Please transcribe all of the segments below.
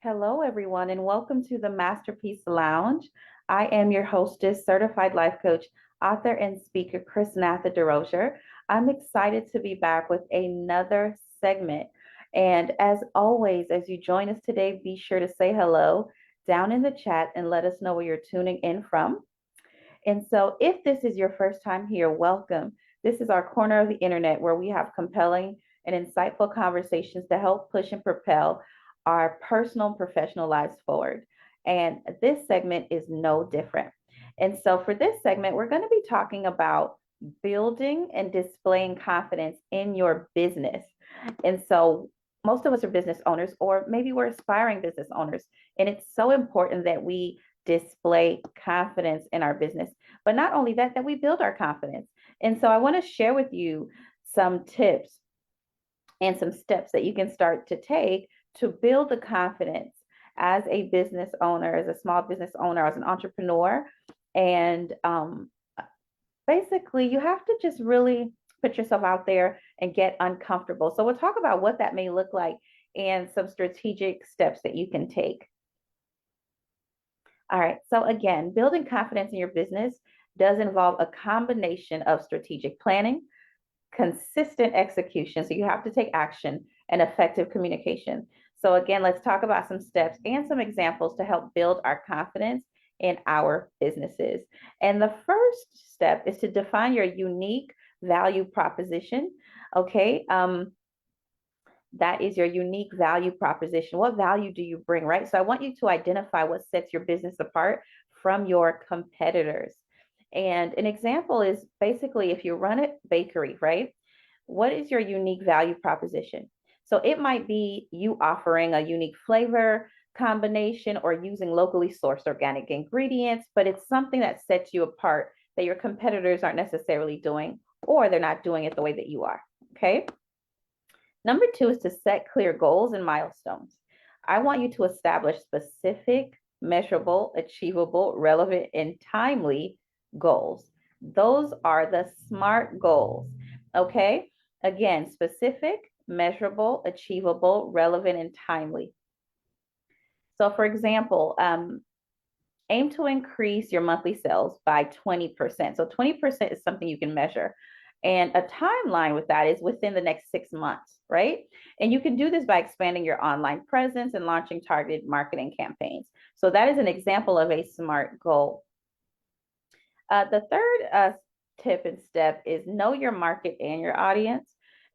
Hello, everyone, and welcome to the Masterpiece Lounge. I am your hostess, certified life coach, author, and speaker, Chrisnatha Derosier. I'm excited to be back with another segment. And as always, as you join us today, be sure to say hello down in the chat and let us know where you're tuning in from. And so, if this is your first time here, welcome. This is our corner of the internet where we have compelling and insightful conversations to help push and propel our personal and professional lives forward. And this segment is no different. And so, for this segment, we're going to be talking about building and displaying confidence in your business. And so, most of us are business owners, or maybe we're aspiring business owners. And it's so important that we display confidence in our business. But not only that, that we build our confidence. And so I want to share with you some tips and some steps that you can start to take to build the confidence as a business owner, as a small business owner, as an entrepreneur. And basically, you have to just really put yourself out there and get uncomfortable. So we'll talk about what that may look like and some strategic steps that you can take. All right. So again, building confidence in your business does involve a combination of strategic planning, consistent execution. So you have to take action and effective communication. So again, let's talk about some steps and some examples to help build our confidence in our businesses. And the first step is to define your unique value proposition. Okay. That is your unique value proposition. What value do you bring, right? So I want you to identify what sets your business apart from your competitors. And an example is basically if you run a bakery, right? What is your unique value proposition? So it might be you offering a unique flavor combination or using locally sourced organic ingredients, but it's something that sets you apart that your competitors aren't necessarily doing, or they're not doing it the way that you are. Okay. Number two is to set clear goals and milestones. I want you to establish specific, measurable, achievable, relevant, and timely goals. Those are the SMART goals. Okay. Again, specific, measurable, achievable, relevant, and timely. So, for example, aim to increase your monthly sales by 20%. So 20% is something you can measure. And a timeline with that is within the next 6 months, right? And you can do this by expanding your online presence and launching targeted marketing campaigns. So that is an example of a SMART goal. The third tip and step is know your market and your audience.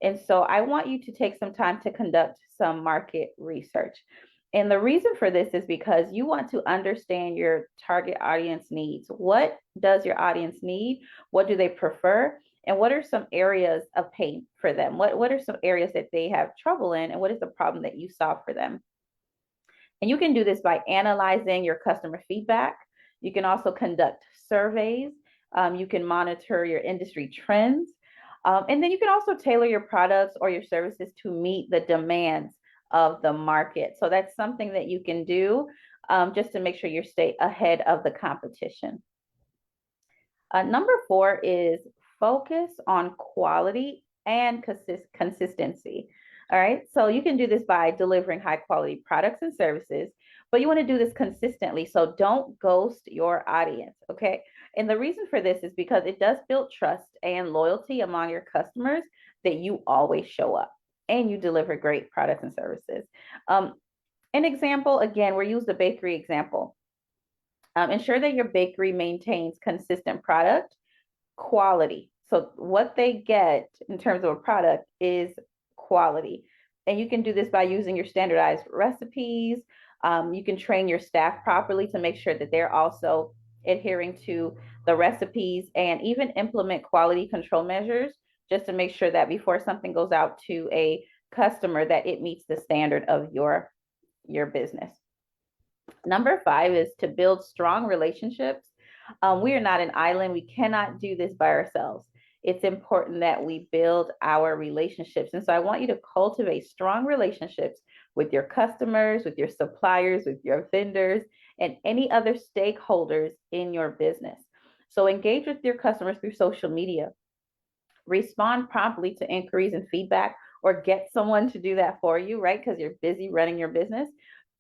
And so I want you to take some time to conduct some market research. And the reason for this is because you want to understand your target audience needs. What does your audience need? What do they prefer? And what are some areas of pain for them? What are some areas that they have trouble in? And what is the problem that you solve for them? And you can do this by analyzing your customer feedback. You can also conduct surveys. You can monitor your industry trends. And then you can also tailor your products or your services to meet the demands of the market. So that's something that you can do just to make sure you stay ahead of the competition. Number four is focus on quality and consistency. All right. So you can do this by delivering high quality products and services, but you want to do this consistently. So don't ghost your audience. Okay. And the reason for this is because it does build trust and loyalty among your customers that you always show up and you deliver great products and services. An example, again, we'll use the bakery example. Ensure that your bakery maintains consistent product quality. So what they get in terms of a product is quality. And you can do this by using your standardized recipes. You can train your staff properly to make sure that they're also adhering to the recipes and even implement quality control measures just to make sure that before something goes out to a customer that it meets the standard of your business. Number five is to build strong relationships. We are not an island. We cannot do this by ourselves. It's important that we build our relationships. And so I want you to cultivate strong relationships with your customers, with your suppliers, with your vendors, and any other stakeholders in your business. So engage with your customers through social media. Respond promptly to inquiries and feedback, or get someone to do that for you, right? Because you're busy running your business.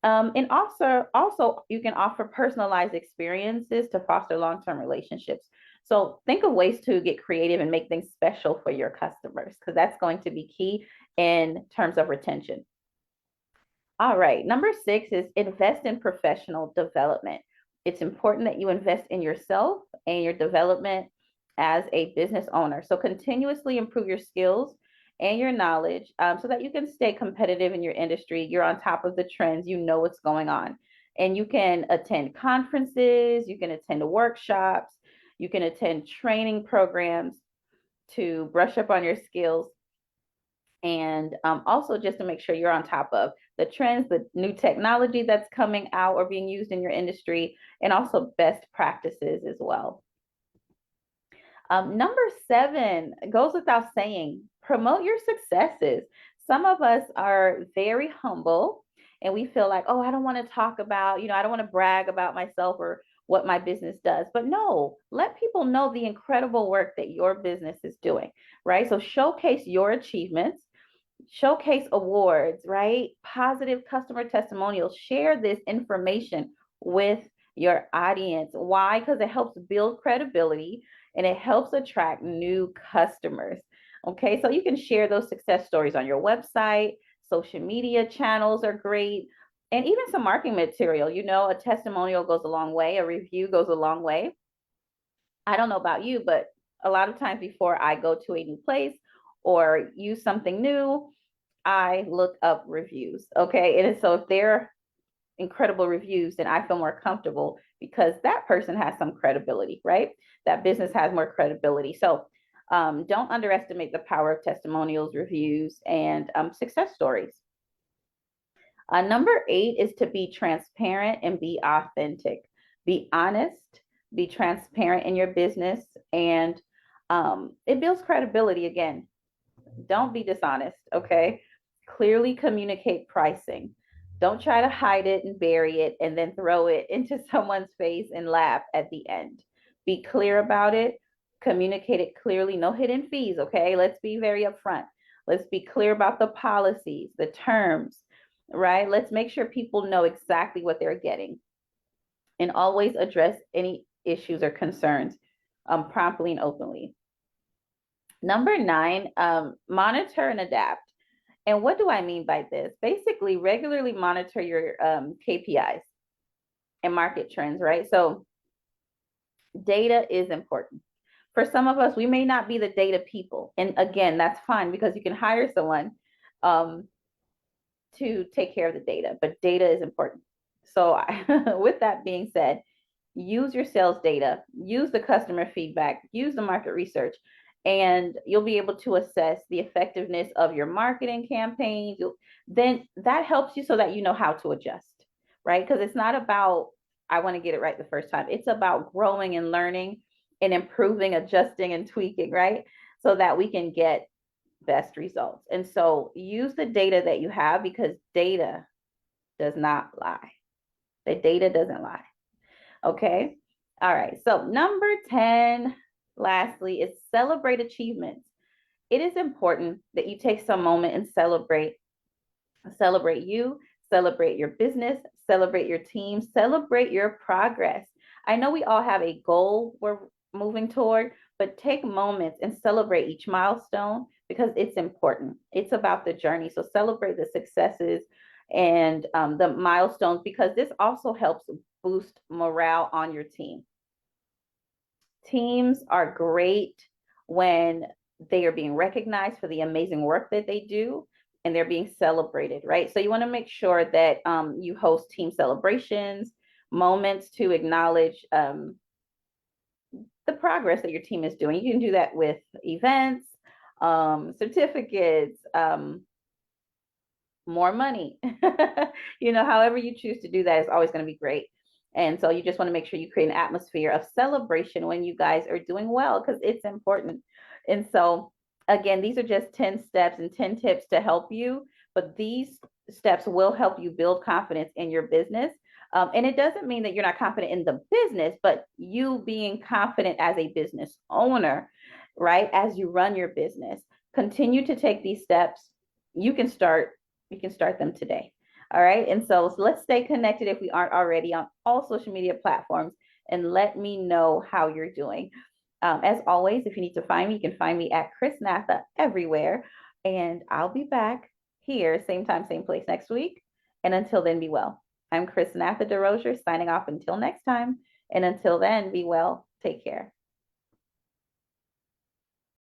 And also you can offer personalized experiences to foster long-term relationships. So think of ways to get creative and make things special for your customers, because that's going to be key in terms of retention. All right, number 6 is invest in professional development. It's important that you invest in yourself and your development as a business owner. So continuously improve your skills and your knowledge so that you can stay competitive in your industry. You're on top of the trends, you know what's going on. And you can attend conferences, you can attend workshops, you can attend training programs to brush up on your skills, and also just to make sure you're on top of the trends, the new technology that's coming out or being used in your industry, and also best practices as well. Number 7 goes without saying, promote your successes. Some of us are very humble and we feel like, oh, I don't want to talk about, I don't want to brag about myself or what my business does. But no, let people know the incredible work that your business is doing, right? So showcase your achievements, showcase awards, right? Positive customer testimonials. Share this information with your audience. Why? Because it helps build credibility and it helps attract new customers. Okay, so you can share those success stories on your website, social media channels are great, and even some marketing material. A testimonial goes a long way, a review goes a long way. I don't know about you, but a lot of times before I go to a new place or use something new, I look up reviews. Okay. And so if they're incredible reviews, then I feel more comfortable because that person has some credibility, right? That business has more credibility. So don't underestimate the power of testimonials, reviews, and success stories. Number 8 is to be transparent and be authentic. Be honest, be transparent in your business, and it builds credibility again. Don't be dishonest, okay? Clearly communicate pricing. Don't try to hide it and bury it and then throw it into someone's face and laugh at the end. Be clear about it. Communicate it clearly. No hidden fees, okay? Let's be very upfront. Let's be clear about the policies, the terms, right? Let's make sure people know exactly what they're getting. And always address any issues or concerns promptly and openly. Number 9, monitor and adapt. And what do I mean by this? Basically, regularly monitor your KPIs and market trends, right? So data is important. For some of us, we may not be the data people. And again, that's fine because you can hire someone to take care of the data, but data is important. So with that being said, use your sales data, use the customer feedback, use the market research, and you'll be able to assess the effectiveness of your marketing campaigns. Then that helps you so that you know how to adjust, right? Because it's not about, I want to get it right the first time. It's about growing and learning and improving, adjusting and tweaking, right? So that we can get best results. And so use the data that you have because data does not lie. The data doesn't lie. Okay. All right. So number 10, lastly, is celebrate achievements. It is important that you take some moment and celebrate you, celebrate your business, celebrate your team, celebrate your progress. I know we all have a goal we're moving toward, but take moments and celebrate each milestone because it's important. It's about the journey. So celebrate the successes and the milestones because this also helps boost morale on your team. Teams are great when they are being recognized for the amazing work that they do and they're being celebrated, right? So you want to make sure that you host team celebrations, moments to acknowledge the progress that your team is doing. You can do that with events, certificates, more money. However you choose to do that is always going to be great. And so you just want to make sure you create an atmosphere of celebration when you guys are doing well because it's important. And so again, these are just 10 steps and 10 tips to help you, but these steps will help you build confidence in your business. And it doesn't mean that you're not confident in the business, but you being confident as a business owner, right? As you run your business, continue to take these steps. You can start them today. All right. And so let's stay connected if we aren't already on all social media platforms, and let me know how you're doing. As always, if you need to find me, you can find me at Chrisnatha everywhere. And I'll be back here, same time, same place next week. And until then, be well. I'm Chrisnatha Derosier signing off until next time. And until then, be well. Take care.